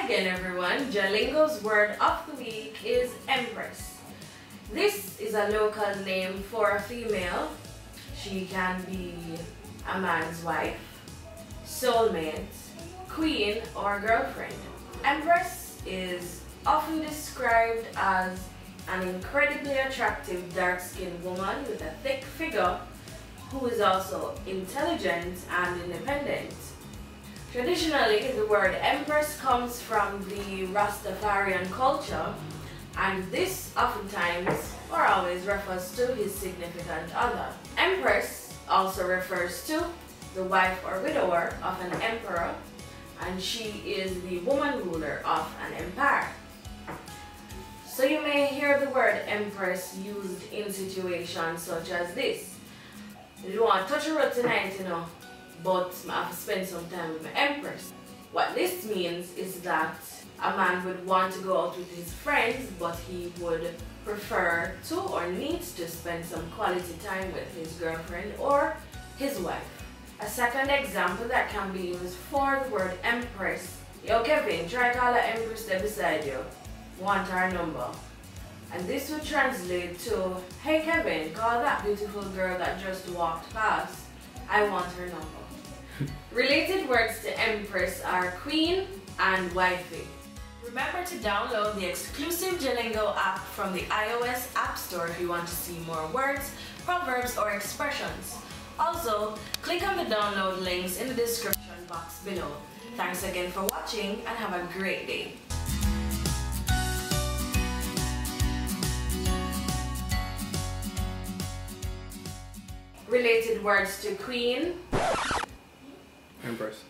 Hi again everyone, JaLingo's word of the week is Empress. This is a local name for a female. She can be a man's wife, soulmate, queen, or girlfriend. Empress is often described as an incredibly attractive dark-skinned woman with a thick figure who is also intelligent and independent. Traditionally, the word Empress comes from the Rastafarian culture, and this oftentimes or always refers to his significant other. Empress also refers to the wife or widower of an emperor, and she is the woman ruler of an empire. So you may hear the word Empress used in situations such as this. You don't want to touch a road tonight, you know, but I have to spend some time with my Empress. What this means is that a man would want to go out with his friends, but he would prefer to or needs to spend some quality time with his girlfriend or his wife. A second example that can be used for the word Empress. Yo Kevin, try call her Empress there beside you. Want her number. And this would translate to, hey Kevin, call that beautiful girl that just walked past. I want her number. Related words to Empress are queen and wifey. Remember to download the exclusive JaLingo app from the iOS App Store if you want to see more words, proverbs, or expressions. Also, click on the download links in the description box below. Thanks again for watching and have a great day. Related words to queen. Empress.